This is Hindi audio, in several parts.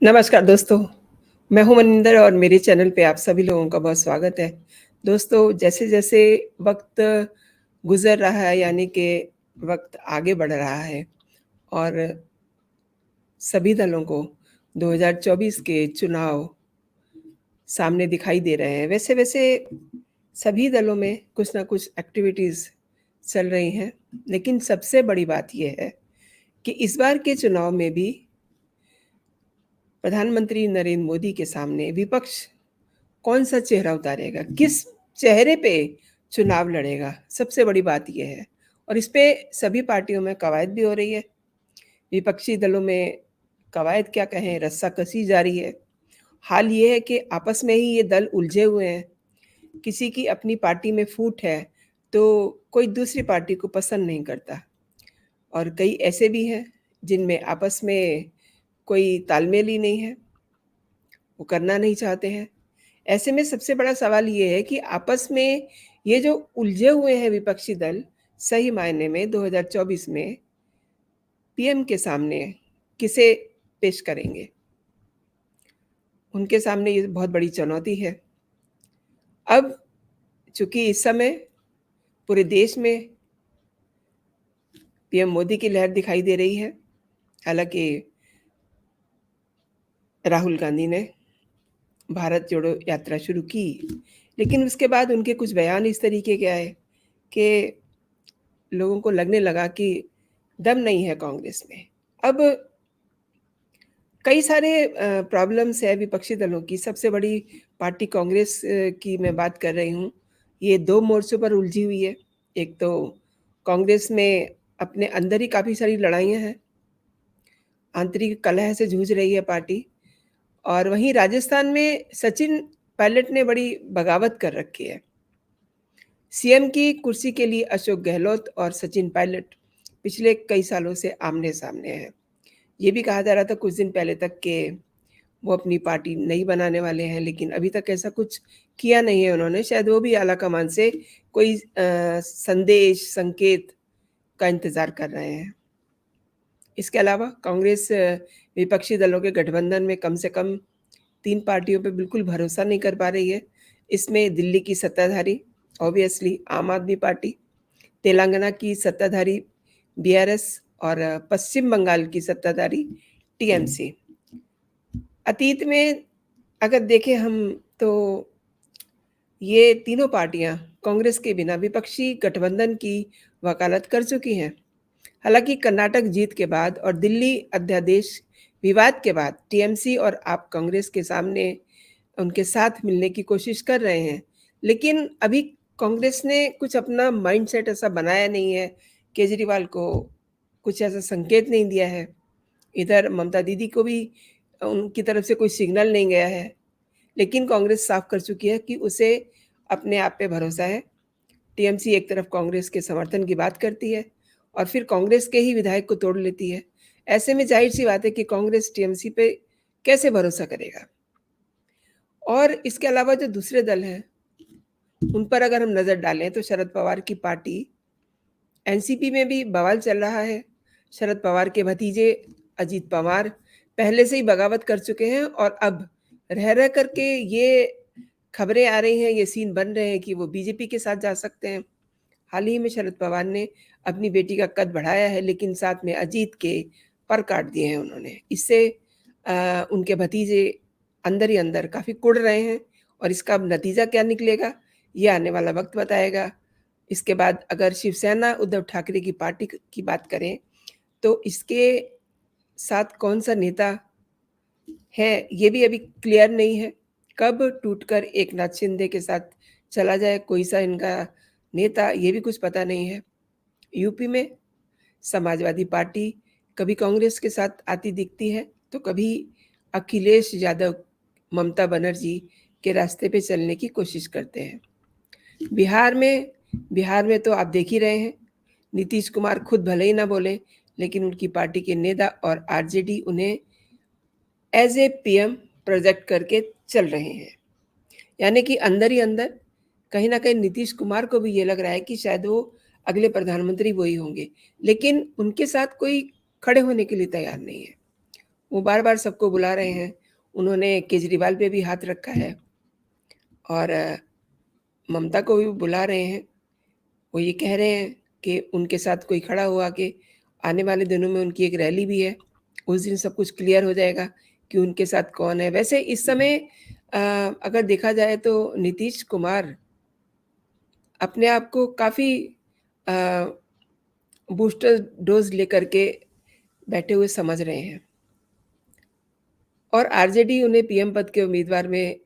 नमस्कार दोस्तों, मैं हूँ मनिंदर और मेरे चैनल पे आप सभी लोगों का बहुत स्वागत है। दोस्तों, जैसे-जैसे वक़्त गुज़र रहा है यानी कि वक़्त आगे बढ़ रहा है और सभी दलों को 2024 के चुनाव सामने दिखाई दे रहे हैं। वैसे-वैसे सभी दलों में कुछ न कुछ एक्टिविटीज़ चल रही हैं, लेकिन सबसे बड़ी बात ये है कि इस बार के चुनाव में भी प्रधानमंत्री नरेंद्र मोदी के सामने विपक्ष कौन-सा चेहरा उतारेगा? किस चेहरे पे चुनाव लड़ेगा? सबसे बड़ी बात ये है और इस पे सभी पार्टियों में कवायद भी हो रही है। विपक्षी दलों में कवायद क्या कहें, रस्साकसी जारी है। हाल ये है कि आपस में ही ये दल उलझे हुए हैं। किसी की अपनी पार्टी में फूट है, तो कोई दूसरी पार्टी को पसंद नहीं करता और कई ऐसे भी हैं, जिनमें आपस में कोई तालमेल ही नहीं है, वो करना नहीं चाहते हैं। ऐसे में सबसे बड़ा सवाल ये है कि आपस में ये जो उलझे हुए हैं विपक्षी दल, सही मायने में 2024 में पीएम के सामने किसे पेश करेंगे? उनके सामने ये बहुत बड़ी चुनौती है। अब चूँकि इस समय पूरे देश में पीएम मोदी की लहर दिखाई दे रही है, हालाँकि राहुल गांधी ने भारत जोड़ो यात्रा शुरू की, लेकिन उसके बाद उनके कुछ बयान इस तरीके के आए कि लोगों को लगने लगा कि दम नहीं है कांग्रेस में। अब कई सारे प्रॉब्लम्स है विपक्षी दलों की, सबसे बड़ी पार्टी कांग्रेस की मैं बात कर रही हूँ। ये 2 मोर्चों पर उलझी हुई है। एक तो कांग्रेस में अपने अंदर ही काफ़ी सारी लड़ाइयाँ हैं, आंतरिक कलह से जूझ रही है पार्टी और वहीं राजस्थान में सचिन पायलट ने बड़ी बगावत कर रखी है। सीएम की कुर्सी के लिए अशोक गहलोत और सचिन पायलट पिछले कई सालों से आमने-सामने हैं। ये भी कहा जा रहा था कुछ दिन पहले तक कि वो अपनी पार्टी नहीं बनाने वाले हैं, लेकिन अभी तक ऐसा कुछ किया नहीं है उन्होंने। शायद वो भी आलाकमान से कोई संदेश, संकेत का इंतज़ार कर रहे हैं। इसके अलावा कांग्रेस विपक्षी दलों के गठबंधन में कम से कम 3 पार्टियों पे बिल्कुल भरोसा नहीं कर पा रही है। इसमें दिल्ली की सत्ताधारी ऑब्वियसली आम आदमी पार्टी, तेलंगाना की सत्ताधारी बीआरएस और पश्चिम बंगाल की सत्ताधारी टीएमसी। अतीत में अगर देखें हम तो ये तीनों पार्टियां कांग्रेस के बिना विपक्षी गठबंधन की वकालत कर चुकी हैं। हालांकि कर्नाटक जीत के बाद और दिल्ली अध्यादेश विवाद के बाद टीएमसी और आप कांग्रेस के सामने उनके साथ मिलने की कोशिश कर रहे हैं। लेकिन अभी कांग्रेस ने कुछ अपना माइंडसेट ऐसा बनाया नहीं है, केजरीवाल को कुछ ऐसा संकेत नहीं दिया है। इधर ममता दीदी को भी उनकी तरफ से कोई सिग्नल नहीं गया है। लेकिन कांग्रेस साफ कर चुकी है कि उसे अपने आप पे भरोसा है। टीएमसी एक तरफ कांग्रेस के समर्थन की बात करती है और फिर कांग्रेस के ही विधायक को तोड़ लेती है। ऐसे में ज़ाहिर-सी बात है कि कांग्रेस टीएमसी पे कैसे भरोसा करेगा? और इसके अलावा जो दूसरे दल हैं, उन पर अगर हम नज़र डालें तो शरद पवार की पार्टी एनसीपी में भी बवाल चल रहा है। शरद पवार के भतीजे अजीत पवार पहले से ही बगावत कर चुके हैं और अब रह-रह कर के ये खबरें आ रही हैं, ये सीन बन रहे हैं कि वो बीजेपी के साथ जा सकते हैं। हाल ही में शरद पवार ने अपनी बेटी का कद बढ़ाया है, लेकिन साथ में अजीत के पर काट दिए हैं उन्होंने। इससे उनके भतीजे अंदर ही अंदर काफ़ी कुढ़ रहे हैं और इसका अब नतीजा क्या निकलेगा, ये आने वाला वक़्त बताएगा। इसके बाद अगर शिवसेना उद्धव ठाकरे की पार्टी की बात करें, तो इसके साथ कौन-सा नेता है, ये भी अभी क्लियर नहीं है। कब टूटकर एकनाथ शिंदे के साथ चला जाए कोई-सा इनका नेता, ये भी कुछ पता नहीं है। यूपी में समाजवादी पार्टी कभी कांग्रेस के साथ आती दिखती है, तो कभी अखिलेश यादव, ममता बनर्जी के रास्ते पे चलने की कोशिश करते हैं। बिहार में तो आप देख ही रहे हैं, नीतीश कुमार खुद भले ही ना बोलें, लेकिन उनकी पार्टी के नेता और आरजेडी उन्हें एज़ ए पीएम प्रोजेक्ट करके चल रहे हैं। यानी कि अंदर ही अंदर कहीं न कहीं नीतीश कुमार को भी ये लग रहा है कि शायद वो अगले प्रधानमंत्री वो ही होंगे, लेकिन उनके साथ कोई खड़े होने के लिए तैयार नहीं है। वो बार-बार सबको बुला रहे हैं। उन्होंने केजरीवाल पे भी हाथ रखा है और ममता को भी बुला रहे हैं। वो ये कह रहे हैं कि उनके साथ कोई खड़ा हो आके, आने वाले दिनों में उनकी एक रैली भी है। उस दिन सब कुछ क्लियर हो जाएगा कि उनके साथ कौन है। वैसे इस समय अ, अगर देखा जाए तो नीतीश कुमार अपने आप को काफ़ी अ, बूस्टर डोज़ लेकर के बैठे हुए समझ रहे हैं और आरजेडी उन्हें पीएम पद के उम्मीदवार में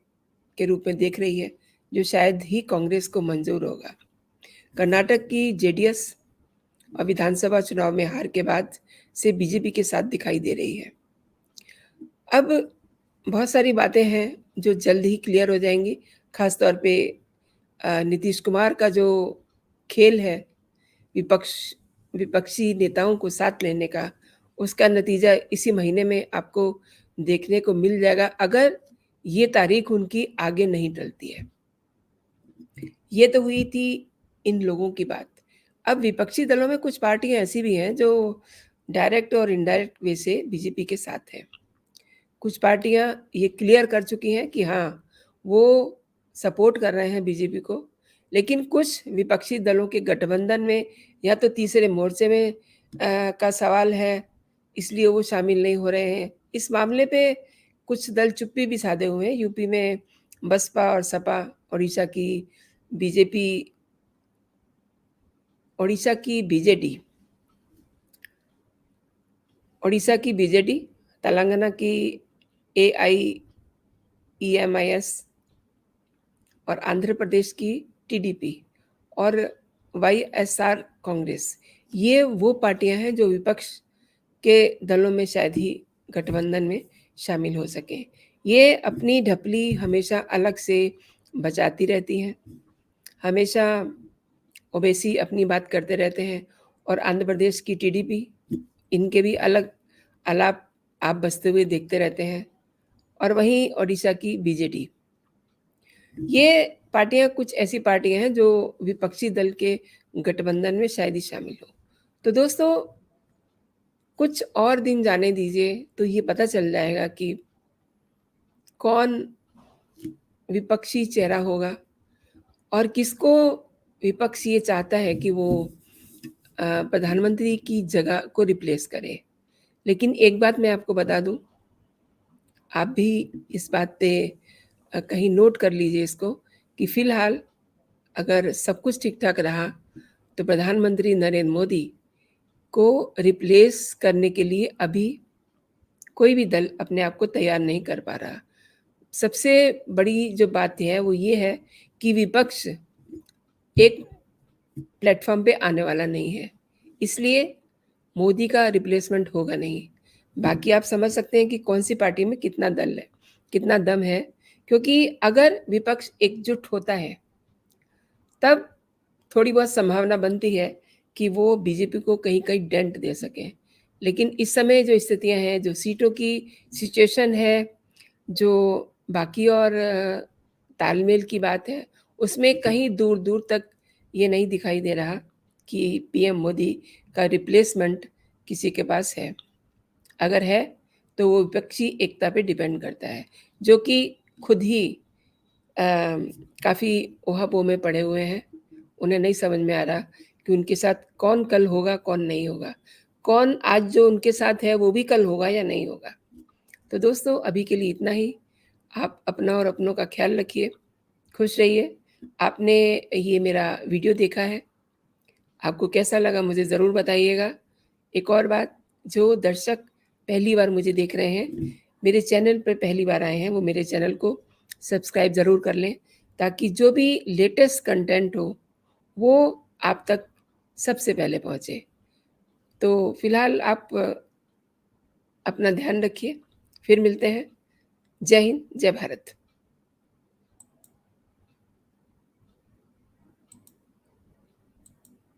के रूप में देख रही है, जो शायद ही कांग्रेस को मंज़ूर होगा। कर्नाटक की जेडीएस और विधानसभा चुनाव में हार के बाद से बीजेपी के साथ दिखाई दे रही है। अब बहुत सारी बातें हैं जो जल्द ही क्लियर हो जाएँगी, ख़ास तौर पे नीतीश कुमार का जो खेल है विपक्ष विपक्षी नेताओं को साथ लेने का, उसका नतीजा इसी महीने में आपको देखने को मिल जाएगा अगर ये तारीख उनकी आगे नहीं टलती है। ये तो हुई थी इन लोगों की बात। अब विपक्षी दलों में कुछ पार्टियाँ ऐसी भी हैं जो डायरेक्ट और इनडायरेक्ट वे से बीजेपी के साथ हैं। कुछ पार्टियाँ ये क्लियर कर चुकी हैं कि हाँ, वो सपोर्ट कर रहे हैं बीजेपी को, लेकिन कुछ विपक्षी दलों के गठबंधन में या तो तीसरे मोर्चे में का सवाल है, इसलिए वो शामिल नहीं हो रहे हैं। इस मामले पे कुछ दल चुप्पी भी साधे हुए हैं। यूपी में बसपा और सपा, ओडिशा की बीजेपी ओडिशा की बीजेडी ओडिशा की बीजेडी, तेलंगाना की एआईईएमआईएस और आंध्र प्रदेश की टीडीपी और वाईएसआर कांग्रेस। ये वो पार्टियां हैं जो विपक्ष के दलों में शायद ही गठबंधन में शामिल हो सकें। ये अपनी ढपली हमेशा अलग से बचाती रहती हैं, हमेशा ओवैसी अपनी बात करते रहते हैं और आंध्र प्रदेश की टीडीपी, इनके भी अलग आलाप आप बजते हुए देखते रहते हैं और वहीं ओडिशा की बीजेडी। ये पार्टियाँ कुछ ऐसी पार्टियाँ हैं जो विपक्षी दल के गठबंधन में शायद ही शामिल हो। तो दोस्तों, कुछ और दिन जाने दीजिए तो ये पता चल जाएगा कि कौन विपक्षी चेहरा होगा और किसको विपक्ष ये चाहता है कि वो प्रधानमंत्री की जगह को रिप्लेस करे। लेकिन एक बात मैं आपको बता दूँ, आप भी इस बात पे कहीं नोट कर लीजिए इसको कि फ़िलहाल अगर सब कुछ ठीक-ठाक रहा, तो प्रधानमंत्री नरेंद्र मोदी को रिप्लेस करने के लिए अभी कोई भी दल अपने आप को तैयार नहीं कर पा रहा। सबसे बड़ी जो बात है वो ये है कि विपक्ष एक प्लेटफ़ॉर्म पे आने वाला नहीं है। इसलिए मोदी का रिप्लेसमेंट होगा नहीं। बाकी आप समझ सकते हैं कि कौन-सी पार्टी में कितना दल है, कितना दम है, क्योंकि अगर विपक्ष एकजुट होता है, तब थोड़ी बहुत संभावना बनती है कि वो बीजेपी को कहीं-कहीं डेंट दे सकें। लेकिन इस समय जो स्थितियाँ हैं, जो सीटों की सिचुएशन है, जो बाकी और तालमेल की बात है, उसमें कहीं दूर-दूर तक ये नहीं दिखाई दे रहा कि पीएम मोदी का रिप्लेसमेंट किसी के पास है। अगर है, तो वो विपक्षी एकता पे डिपेंड करता है, जो कि खुद ही अ, काफ़ी ऊहा-पोह में पड़े हुए हैं। उन्हें नहीं समझ में आ रहा कि उनके साथ कौन कल होगा, कौन नहीं होगा। कौन आज जो उनके साथ है, वो भी कल होगा या नहीं होगा। तो दोस्तों, अभी के लिए इतना ही। आप अपना और अपनों का ख़्याल रखिए, खुश रहिए। आपने ये मेरा वीडियो देखा है, आपको कैसा लगा मुझे ज़रूर बताइएगा। एक और बात, जो दर्शक पहली बार मुझे देख रहे हैं, मेरे चैनल पे पहली बार आए हैं, वो मेरे चैनल को सब्सक्राइब ज़रूर कर लें, ताकि जो भी लेटेस्ट कंटेंट हो, वो आप तक सबसे पहले पहुँचे। तो फिलहाल आप अपना ध्यान रखिए, फिर मिलते हैं। जय हिंद, जय भारत।